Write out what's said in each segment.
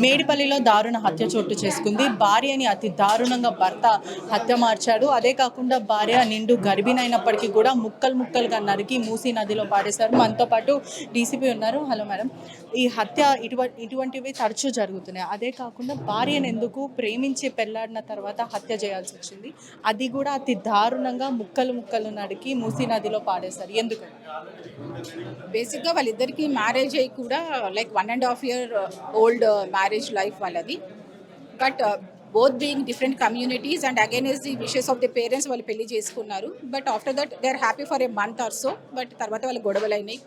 మేడిపల్లిలో దారుణ హత్య చోటు చేసుకుంది. భార్యని అతి దారుణంగా భర్త హత్యమార్చాడు. అదే కాకుండా భార్య నిండు గర్భిణైనప్పటికీ కూడా ముక్కలు ముక్కలుగా నరికి మూసీ నదిలో పాడేశారు. మనతో పాటు డీసీపీ ఉన్నారు. హలో మేడం, ఈ హత్య ఇటువంటివి తరచూ జరుగుతున్నాయి. అదే కాకుండా భార్యను ఎందుకు ప్రేమించి పెళ్లాడిన తర్వాత హత్య చేయాల్సి వచ్చింది? అది కూడా అతి దారుణంగా ముక్కలు ముక్కలు నరికి మూసీ నదిలో పాడేశారు. ఎందుకు? బేసిక్గా వాళ్ళిద్దరికి మ్యారేజ్ అయ్యి కూడా like 1.5 year old marriage life వాళ్ళది. But both being different communities and against the wishes of the parents వాళ్ళు పెళ్లి చేసుకున్నారు. But after that they are happy for a month or so. But తర్వాత వాళ్ళు గొడవలు అయినాయి,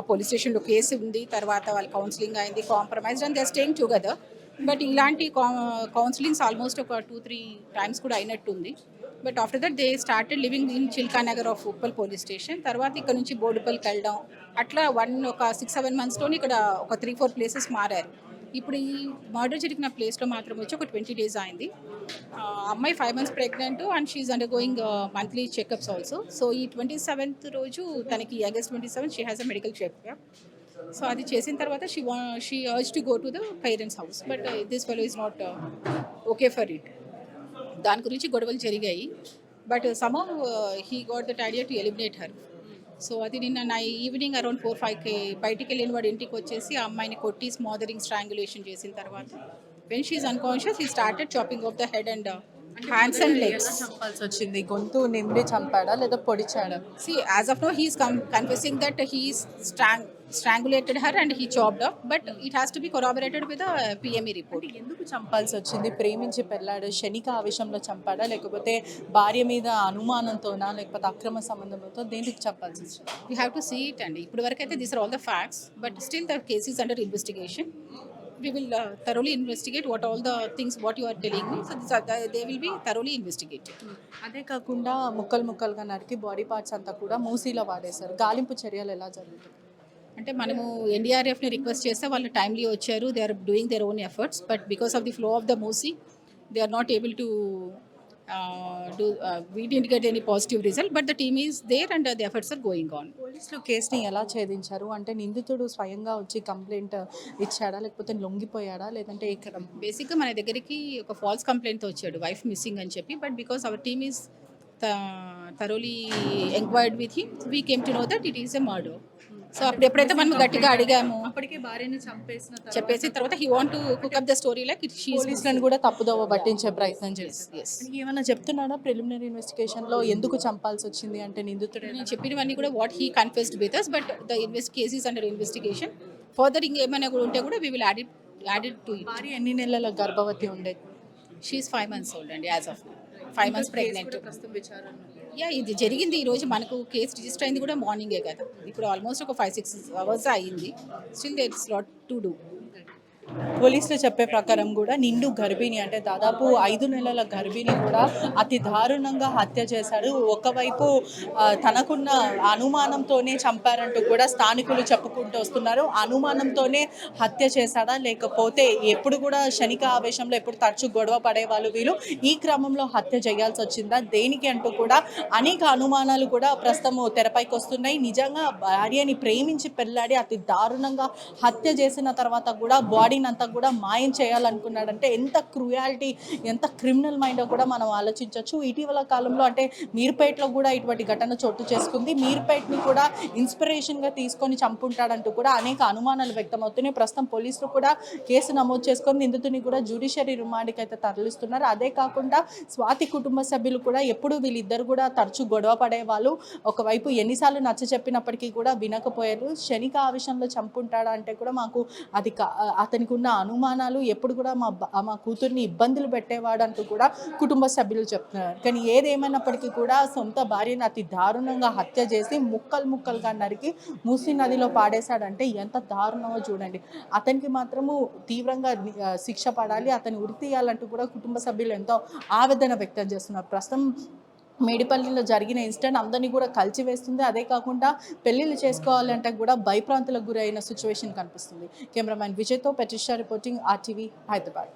పోలీస్ స్టేషన్లో కేసు ఉంది, తర్వాత వాళ్ళ కౌన్సిలింగ్ అయింది, compromise and they are staying together. But ఇలాంటి కౌన్సిలింగ్స్ ఆల్మోస్ట్ ఒక 2-3 times కూడా అయినట్టుంది. But after that they started living in Chilkanagar of Uppal police station. తర్వాత ఇక్కడ నుంచి బోడుపల్లికి వెళ్ళడం, అట్లా ఒక 6-7 monthsలోనే ఇక్కడ ఒక 3-4 places మారారు. ఇప్పుడు ఈ మర్డర్ జరిగిన ప్లేస్లో మాత్రం వచ్చి ఒక 20 days అయింది. అమ్మాయి 5 months pregnant and she under going monthly checkups also. So ఈ 27th రోజు తనకి August 27 she has a medical checkup. So అది చేసిన తర్వాత she urge to go to the parents house. But this fellow is not okay for it. దాని గురించి గొడవలు జరిగాయి. But somehow he got that idea to eliminate her. So అది నిన్న evening around 4-5కి బయటికి వెళ్ళిన వాడు ఇంటికి వచ్చేసి ఆ అమ్మాయిని కొట్టి స్మాదరింగ్ స్ట్రాంగులేషన్ చేసిన తర్వాత when she unconscious he started chopping off the head and hands and legs. చంపాల్సి వచ్చింది? గొంతు నిండి చంపాడా లేదా పొడిచాడా? See, as of now, he is confessing that he strangulated her and he chopped off, but it has to be corroborated with a PME report. ఎందుకు చంపాల్సి వచ్చింది? ప్రేమించి పెళ్ళాడు, క్షణిక ఆవేశంలో చంపాడా, లేకపోతే భార్య మీద అనుమానంతోనా, లేకపోతే అక్రమ సంబంధంతో దేనికి చంపాల్సి వచ్చింది? We have to see it, and ఇప్పుడు వరకు అయితే these are all the facts, but still the case is under investigation. We will thoroughly investigate what all the things what you are telling me. So they will be thoroughly investigated. అదే కాకుండా ముక్కలు ముక్కలుగా నరికి body parts అంతా కూడా మూసీలో వాడేశారు. గాలింపు చర్యలు ఎలా జరుగుతాయి? అంటే మనము ఎన్డీఆర్ఎఫ్ని రిక్వెస్ట్ చేస్తే వాళ్ళు టైమ్లీ వచ్చారు. They are doing their own efforts, but because of the flow of the Musi they are not able to we didn't get any positive result, but the team is there and the efforts are going on. పోలీసులు కేసుని ఎలా ఛేదించారు? అంటే నిందితుడు స్వయంగా వచ్చి complaint ఇచ్చాడా, లేకపోతే లొంగిపోయాడా, లేదంటే ఇక్కడ బేసిక్గా మన దగ్గరికి ఒక ఫాల్స్ కంప్లైంట్తో వచ్చాడు, వైఫ్ మిస్సింగ్ అని చెప్పి. But because our team is thoroughly enquired with him, we came to know that it is a murder. So అప్పుడు ఎప్పుడైతే మనం గట్టిగా అడిగాము, అప్పటికే భార్యని చెప్పేసిన తర్వాత he want to cook up the story like it she పోలీసులను కూడా తప్పుదోవ పట్టించే ప్రయత్నం చేస్తారు. ఏమన్నా చెప్తున్నాడా ప్రిలిమినరీ ఇన్వెస్టిగేషన్ లో ఎందుకు చంపాల్సి వచ్చింది అంటే నిందితుడు? నేను చెప్పినవన్నీ కూడా what he confessed with us, but the case is under investigation. Further ఇంకేమైనా కూడా ఉంటే కూడా we will add it to it. భార్య ఎన్ని నెలల గర్భవతి ఉండేది? షీ ఈస్ 5 months old అండి, యాజ్ ఆఫ్ 5 months ప్రెగ్నెంట్. ప్రస్తుతం విచారణ ఇది జరిగింది ఈరోజు, మనకు కేసు రిజిస్టర్ అయింది కూడా మార్నింగే కదా. ఇప్పుడు ఆల్మోస్ట్ ఒక 5-6 hours అయ్యింది. Still there is lot to do. పోలీసులు చెప్పే ప్రకారం కూడా నిండు గర్భిణి, అంటే దాదాపు 5 నెలల గర్భిణి కూడా అతి దారుణంగా హత్య చేశాడు. ఒకవైపు తనకున్న అనుమానంతోనే చంపారంటూ కూడా స్థానికులు చెప్పుకుంటూ వస్తున్నారు. అనుమానంతోనే హత్య చేశాడా, లేకపోతే ఎప్పుడు కూడా క్షణిక ఆవేశంలో ఎప్పుడు తరచు గొడవ పడేవాళ్ళు వీళ్ళు, ఈ క్రమంలో హత్య చేయాల్సి వచ్చిందా, దేనికి అంటూ కూడా అనేక అనుమానాలు కూడా ప్రస్తుతం తెరపైకి వస్తున్నాయి. నిజంగా భార్యని ప్రేమించి పెళ్ళాడి అతి దారుణంగా హత్య చేసిన తర్వాత కూడా బాడీ అంతా కూడా మాయం చేయాలనుకున్నాడంటే ఎంత క్రూయాలిటీ, ఎంత క్రిమినల్ మైండ్ కూడా మనం ఆలోచించవచ్చు. ఇటీవల కాలంలో అంటే మీర్పేటలో కూడా ఇటువంటి ఘటన చోటు చేసుకుంది. మీర్పేటని కూడా ఇన్స్పిరేషన్గా తీసుకొని చంపుంటాడంటూ కూడా అనేక అనుమానాలు వ్యక్తమవుతున్నాయి. ప్రస్తుతం పోలీసులు కూడా కేసు నమోదు చేసుకొని నిందితుని కూడా జ్యుడిషియరీ రిమాండ్కి అయితే తరలిస్తున్నారు. అదే కాకుండా స్వాతి కుటుంబ సభ్యులు కూడా ఎప్పుడు వీళ్ళిద్దరు కూడా తరచూ గొడవ పడేవాళ్ళు. ఒకవైపు ఎన్నిసార్లు నచ్చ చెప్పినప్పటికీ కూడా వినకపోయారు. క్షణిక ఆవేశంలో చంపుంటాడా అంటే కూడా మాకు అది అతనికి ఉన్న అనుమానాలు, ఎప్పుడు కూడా మా కూతుర్ని ఇబ్బందులు పెట్టేవాడు అంటూ కూడా కుటుంబ సభ్యులు చెప్తున్నారు. కానీ ఏదేమైనప్పటికీ కూడా సొంత భార్యను అతి దారుణంగా హత్య చేసి ముక్కలు ముక్కలుగా నరికి మూసీ నదిలో పాడేశాడంటే ఎంత దారుణమో చూడండి. అతనికి మాత్రము తీవ్రంగా శిక్ష పడాలి, అతన్ని ఉరి తీయాలంటూ కూడా కుటుంబ సభ్యులు ఎంతో ఆవేదన వ్యక్తం చేస్తున్నారు. ప్రస్తుతం మేడిపల్లిలో జరిగిన ఇన్సిడెంట్ అందరినీ కూడా కలిచివేస్తుంది. అదే కాకుండా పెళ్లిళ్ళు చేసుకోవాలంటే కూడా భయప్రాంతులకు గురైన సిచ్యువేషన్ కనిపిస్తుంది. Cameraman విజయ్తో పెట్రిషా reporting RTV Hyderabad.